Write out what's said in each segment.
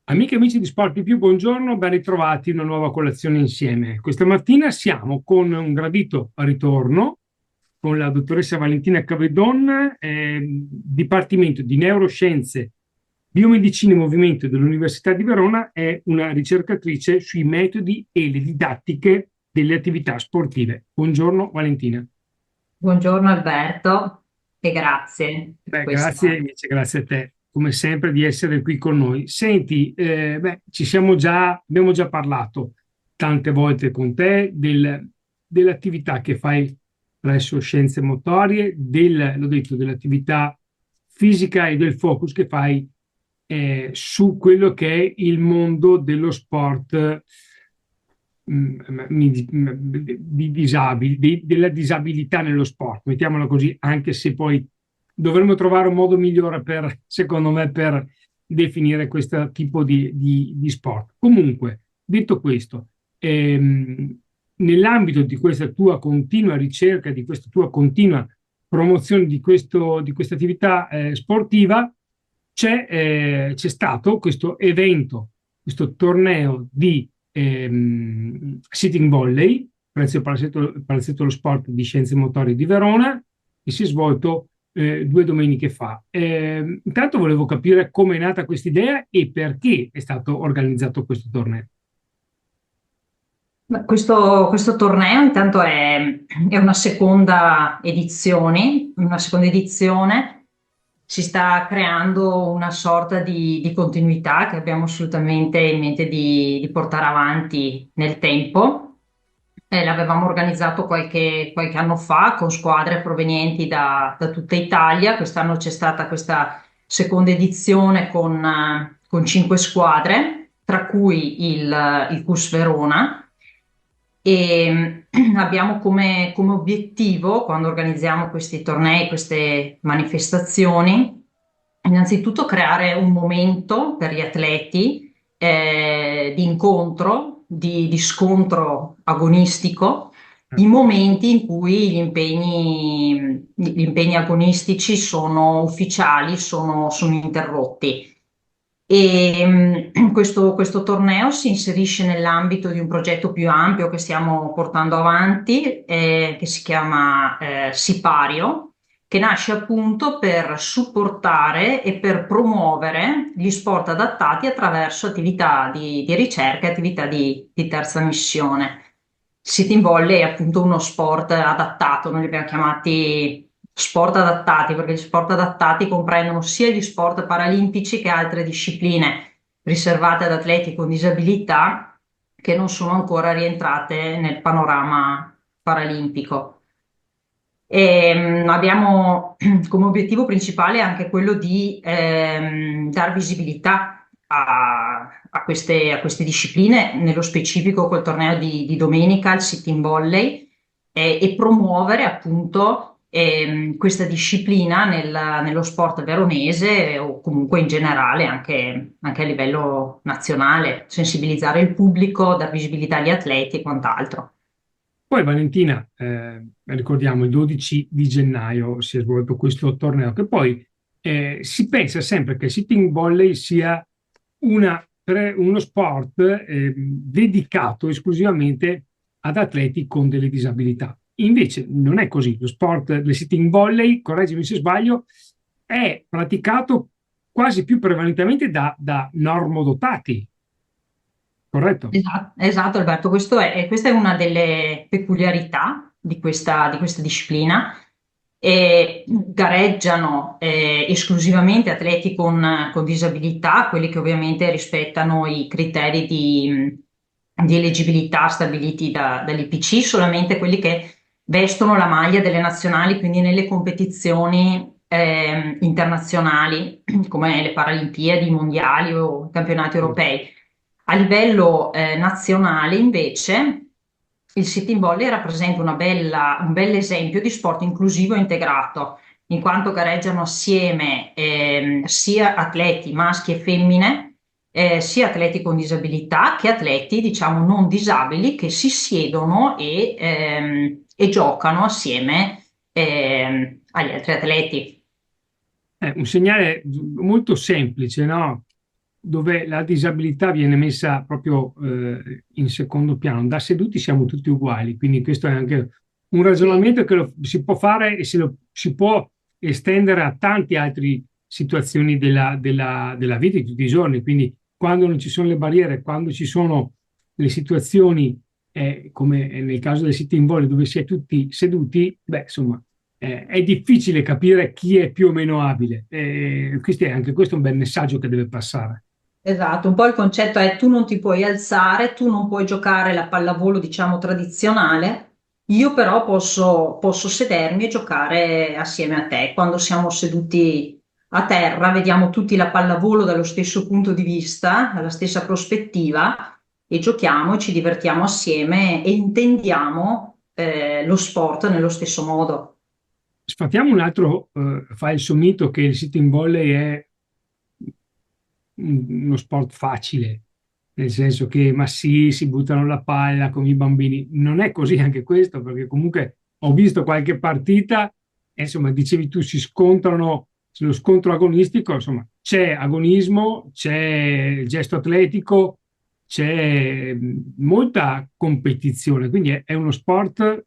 Amiche e amici di Sport Più, buongiorno, ben ritrovati in una nuova colazione insieme. Questa mattina siamo con un gradito ritorno con la dottoressa Valentina Cavedon, Dipartimento di Neuroscienze, Biomedicina e Movimento dell'Università di Verona, è una ricercatrice sui metodi e le didattiche delle attività sportive. Buongiorno Valentina. Buongiorno Alberto e grazie per Beh, grazie questa. invece, grazie a te, come sempre, di essere qui con noi. Senti, abbiamo già parlato tante volte con te dell'attività che fai presso Scienze Motorie, l'ho detto, dell'attività fisica e del focus che fai su quello che è il mondo dello sport di disabili, della disabilità nello sport, mettiamola così, anche se poi dovremmo trovare un modo migliore per, secondo me, per definire questo tipo di sport. Comunque, detto questo, nell'ambito di questa tua continua ricerca, di questa tua continua promozione di questa attività sportiva, c'è stato questo evento, questo torneo di sitting volley presso il Palazzetto dello Sport di Scienze Motorie di Verona, che si è svolto 2 domeniche fa. Intanto volevo capire come è nata questa idea e perché è stato organizzato questo torneo. Questo torneo intanto è una seconda edizione. Si sta creando una sorta di continuità che abbiamo assolutamente in mente di portare avanti nel tempo. L'avevamo organizzato qualche anno fa con squadre provenienti da tutta Italia. Quest'anno c'è stata questa seconda edizione con 5 squadre, tra cui il CUS Verona. E abbiamo come obiettivo, quando organizziamo questi tornei, queste manifestazioni, innanzitutto creare un momento per gli atleti di incontro, di scontro agonistico, in momenti in cui gli impegni agonistici sono ufficiali, sono interrotti. Questo torneo si inserisce nell'ambito di un progetto più ampio che stiamo portando avanti, che si chiama Sipario, che nasce appunto per supportare e per promuovere gli sport adattati attraverso attività di ricerca e attività di terza missione. Sitting volley è appunto uno sport adattato, noi li abbiamo chiamati sport adattati perché gli sport adattati comprendono sia gli sport paralimpici che altre discipline riservate ad atleti con disabilità che non sono ancora rientrate nel panorama paralimpico. Abbiamo come obiettivo principale anche quello di dar visibilità a queste discipline, nello specifico col torneo di domenica, il sitting volley, e promuovere appunto questa disciplina nello sport veronese o comunque in generale anche a livello nazionale, sensibilizzare il pubblico, dar visibilità agli atleti e quant'altro. Poi Valentina, ricordiamo, il 12 di gennaio si è svolto questo torneo, che poi si pensa sempre che il sitting volley sia uno sport dedicato esclusivamente ad atleti con delle disabilità. Invece non è così. Lo sport del sitting volley, correggimi se sbaglio, è praticato quasi più prevalentemente da normodotati, corretto? Esatto, Alberto, questa è una delle peculiarità di questa disciplina. Gareggiano esclusivamente atleti con disabilità, quelli che ovviamente rispettano i criteri di eleggibilità stabiliti dall'IPC, solamente quelli che vestono la maglia delle nazionali, quindi nelle competizioni internazionali, come le Paralimpiadi, i mondiali o i campionati europei. A livello nazionale, invece, il sitting volley rappresenta un bel esempio di sport inclusivo e integrato, in quanto gareggiano assieme sia atleti maschi e femmine, sia atleti con disabilità che atleti, diciamo, non disabili che si siedono e giocano assieme agli altri atleti. È un segnale molto semplice, no? dove la disabilità viene messa proprio in secondo piano. Da seduti siamo tutti uguali, quindi questo è anche un Sì, ragionamento che si può fare e si può estendere a tante altre situazioni della vita di tutti i giorni. Quindi quando non ci sono le barriere, quando ci sono le situazioni, come nel caso del sitting volley, dove si è tutti seduti, beh, insomma, è difficile capire chi è più o meno abile. Anche questo è un bel messaggio che deve passare. esatto. Un po' il concetto è tu non ti puoi alzare, tu non puoi giocare la pallavolo, diciamo, tradizionale, io però posso sedermi e giocare assieme a te. Quando siamo seduti a terra, vediamo tutti la pallavolo dallo stesso punto di vista, dalla stessa prospettiva, e giochiamo e ci divertiamo assieme e intendiamo, lo sport nello stesso modo. Sfatiamo un altro falso mito che il sitting volley è uno sport facile, nel senso che ma sì, si buttano la palla come i bambini. Non è così anche questo, perché comunque ho visto qualche partita e insomma, dicevi tu, si scontrano, lo scontro agonistico, insomma, c'è agonismo, c'è gesto atletico, c'è molta competizione, quindi è uno sport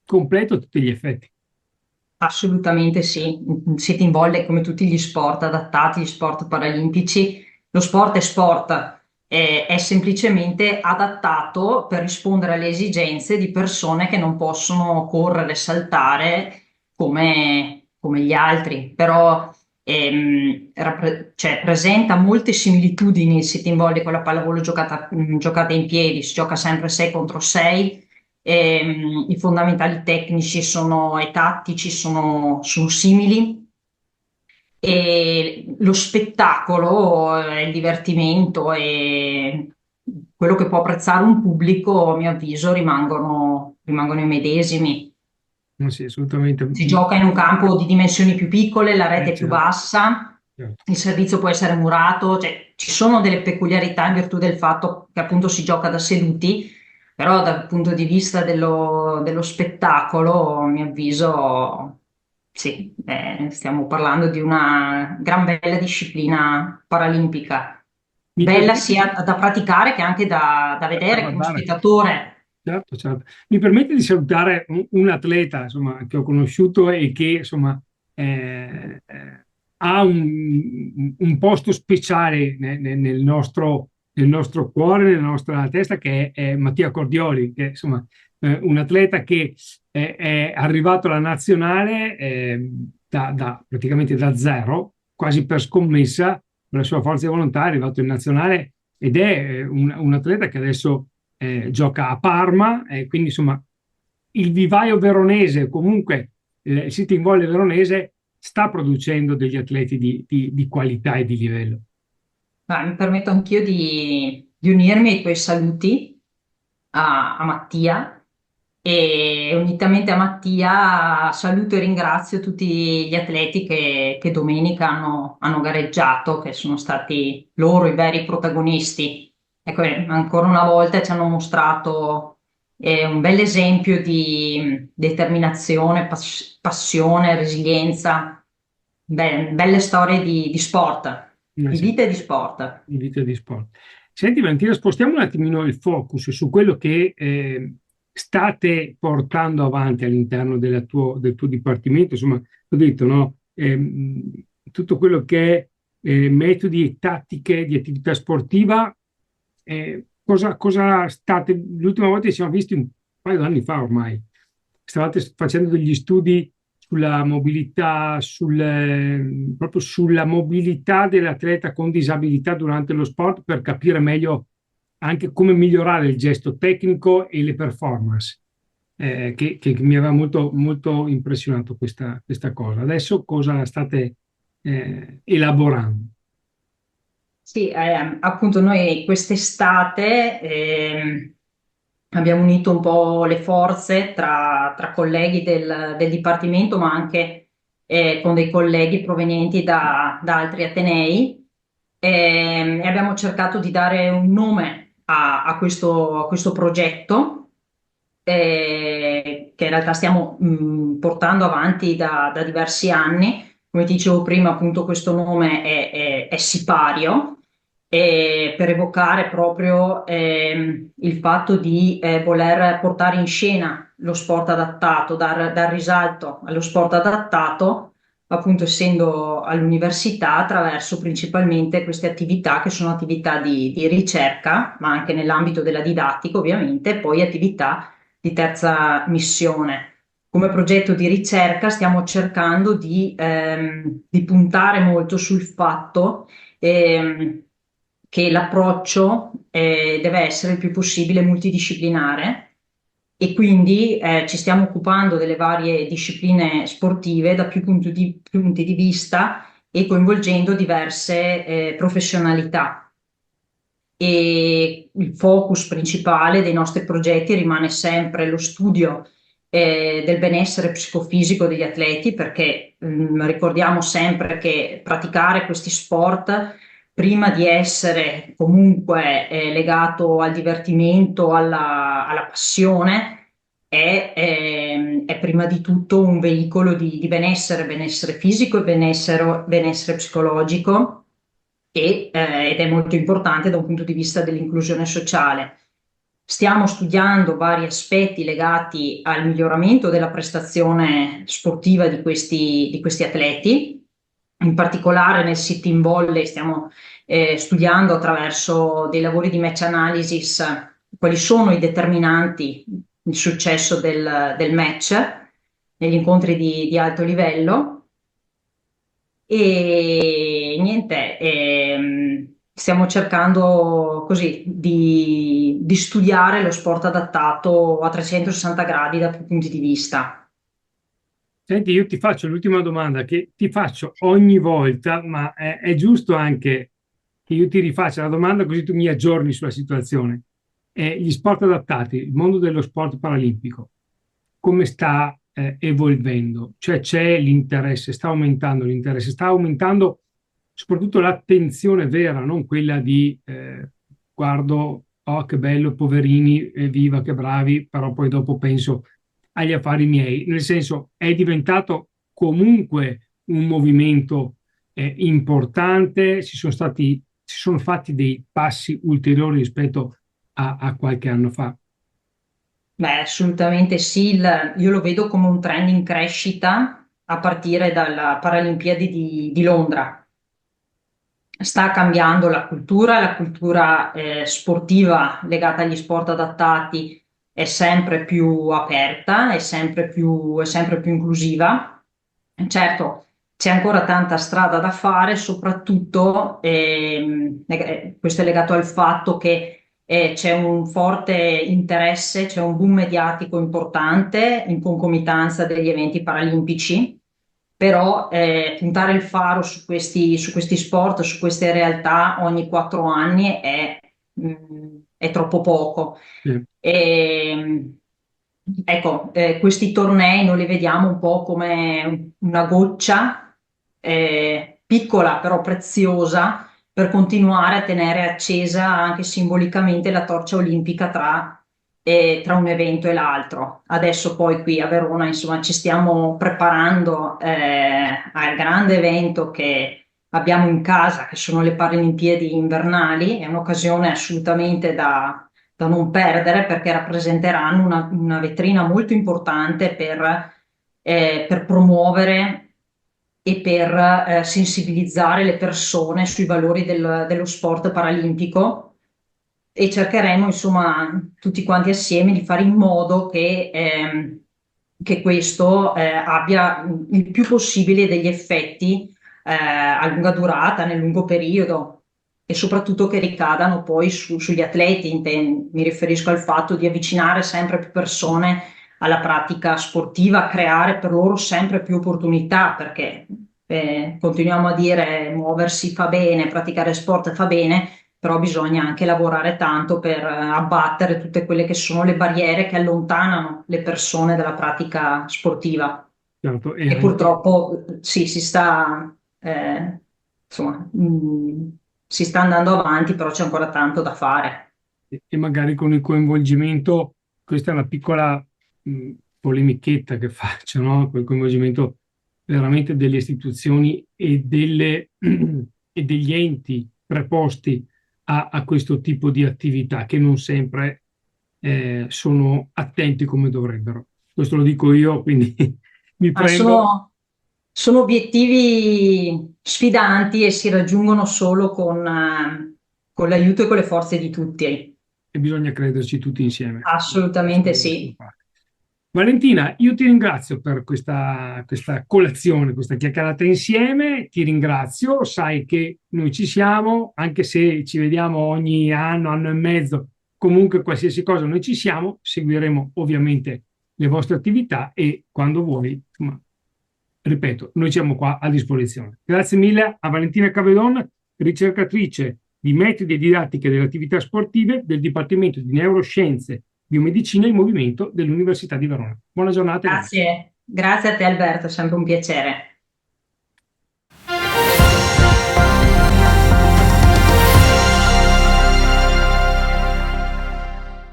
completo a tutti gli effetti. Assolutamente sì, siete in volle come tutti gli sport adattati, gli sport paralimpici. Lo sport è sport, è semplicemente adattato per rispondere alle esigenze di persone che non possono correre, saltare come gli altri, però cioè, presenta molte similitudini il sitting volley con la pallavolo giocata in piedi, si gioca sempre 6 contro 6. I fondamentali tecnici e tattici sono simili e lo spettacolo, il divertimento e quello che può apprezzare un pubblico, a mio avviso, rimangono i medesimi. Sì, assolutamente. Si gioca in un campo di dimensioni più piccole, la rete è più Certo, bassa, certo. il servizio può essere murato, cioè ci sono delle peculiarità in virtù del fatto che appunto si gioca da seduti, però dal punto di vista dello spettacolo, a mio avviso, sì, stiamo parlando di una gran bella disciplina paralimpica, Mi bella permette sia da praticare che anche da da vedere come guardare. spettatore. Certo, certo. Mi permette di salutare un atleta, insomma, che ho conosciuto e che, insomma, ha un posto speciale nel nostro cuore, nella nostra testa, che è Mattia Cordioli, che insomma, un atleta che è arrivato alla nazionale praticamente da zero, quasi per scommessa, per la sua forza di volontà, è arrivato in nazionale ed è un atleta che adesso gioca a Parma, e quindi insomma il vivaio veronese, comunque il sitting volley veronese, sta producendo degli atleti di qualità e di livello. Mi permetto anch'io di unirmi ai tuoi saluti a Mattia e unitamente a Mattia saluto e ringrazio tutti gli atleti che domenica hanno gareggiato, che sono stati loro i veri protagonisti. Ecco, ancora una volta ci hanno mostrato un bel esempio di determinazione, passione, resilienza, belle storie di sport, di Sì, vita e di sport. di vita e di sport. Senti Valentina, spostiamo un attimino il focus su quello che state portando avanti all'interno del tuo dipartimento. Insomma, ho detto, no? Tutto quello che è metodi e tattiche di attività sportiva. Cosa state? L'ultima volta che ci siamo visti un paio d'anni fa ormai. Stavate facendo degli studi sulla mobilità, proprio sulla mobilità dell'atleta con disabilità durante lo sport, per capire meglio anche come migliorare il gesto tecnico e le performance, che mi aveva molto, molto impressionato questa cosa. Adesso cosa state elaborando? Sì, appunto noi quest'estate abbiamo unito un po' le forze tra colleghi del Dipartimento, ma anche con dei colleghi provenienti da altri atenei e abbiamo cercato di dare un nome a questo progetto che in realtà stiamo portando avanti da diversi anni. Come ti dicevo prima, appunto questo nome è Sipario per evocare proprio il fatto di voler portare in scena lo sport adattato, dar risalto allo sport adattato, appunto essendo all'università attraverso principalmente queste attività che sono attività di ricerca, ma anche nell'ambito della didattica ovviamente, e poi attività di terza missione. Come progetto di ricerca stiamo cercando di puntare molto sul fatto ehm, che l'approccio deve essere il più possibile multidisciplinare e quindi ci stiamo occupando delle varie discipline sportive da più punti di vista e coinvolgendo diverse professionalità. E il focus principale dei nostri progetti rimane sempre lo studio del benessere psicofisico degli atleti, perché ricordiamo sempre che praticare questi sport, prima di essere comunque legato al divertimento, alla passione, è prima di tutto un veicolo di benessere, benessere fisico e benessere psicologico ed è molto importante da un punto di vista dell'inclusione sociale. Stiamo studiando vari aspetti legati al miglioramento della prestazione sportiva di questi atleti. In particolare nel sitting volley stiamo studiando attraverso dei lavori di match analysis quali sono i determinanti del successo del match negli incontri di alto livello e niente, stiamo cercando così di studiare lo sport adattato a 360 gradi da più punti di vista. Senti, io ti faccio l'ultima domanda che ti faccio ogni volta, ma è giusto anche che io ti rifaccia la domanda così tu mi aggiorni sulla situazione. Gli sport adattati, il mondo dello sport paralimpico, come sta evolvendo? Cioè c'è l'interesse, sta aumentando l'interesse, sta aumentando soprattutto l'attenzione vera, non quella di guardo, oh che bello, poverini, viva, che bravi, però poi dopo penso agli affari miei. Nel senso, è diventato comunque un movimento importante, si sono fatti dei passi ulteriori rispetto a qualche anno fa. Beh, assolutamente sì, io lo vedo come un trend in crescita a partire dalla Paralimpiadi di Londra. Sta cambiando la cultura sportiva legata agli sport adattati è sempre più aperta, è sempre più inclusiva. Certo, c'è ancora tanta strada da fare, soprattutto questo è legato al fatto che c'è un forte interesse, c'è un boom mediatico importante in concomitanza degli eventi paralimpici, però puntare il faro su questi sport, su queste realtà ogni 4 anni è troppo poco. Sì. E, ecco, questi tornei noi li vediamo un po' come una goccia piccola però preziosa per continuare a tenere accesa anche simbolicamente la torcia olimpica tra un evento e l'altro. Adesso poi qui a Verona, insomma, ci stiamo preparando al grande evento che abbiamo in casa, che sono le Paralimpiadi invernali. È un'occasione assolutamente da non perdere perché rappresenteranno una vetrina molto importante per promuovere e per sensibilizzare le persone sui valori dello sport paralimpico e cercheremo, insomma, tutti quanti assieme di fare in modo che questo abbia il più possibile degli effetti a lunga durata, nel lungo periodo e soprattutto che ricadano poi sugli atleti. Mi riferisco al fatto di avvicinare sempre più persone alla pratica sportiva, creare per loro sempre più opportunità, perché continuiamo a dire muoversi fa bene, praticare sport fa bene, però bisogna anche lavorare tanto per abbattere tutte quelle che sono le barriere che allontanano le persone dalla pratica sportiva. Certo, e E anche, purtroppo sì, insomma, si sta andando avanti, però c'è ancora tanto da fare. e magari con il coinvolgimento, questa è una piccola polemichetta che faccio, no? Con il coinvolgimento veramente delle istituzioni e degli enti preposti a questo tipo di attività che non sempre sono attenti come dovrebbero. Questo lo dico io, quindi mi Ma prendo. sono obiettivi sfidanti e si raggiungono solo con l'aiuto e con le forze di tutti. E bisogna crederci tutti insieme. Assolutamente sì. Valentina, io ti ringrazio per questa colazione, questa chiacchierata insieme, ti ringrazio, sai che noi ci siamo, anche se ci vediamo ogni anno, anno e mezzo, comunque qualsiasi cosa noi ci siamo, seguiremo ovviamente le vostre attività e quando vuoi, insomma, ripeto, noi siamo qua a disposizione. Grazie mille a Valentina Cavedon, ricercatrice di metodi e didattiche delle attività sportive del Dipartimento di Neuroscienze, Biomedicina e Movimento dell'Università di Verona. Buona giornata e grazie. Grazie, grazie a te Alberto, è sempre un piacere.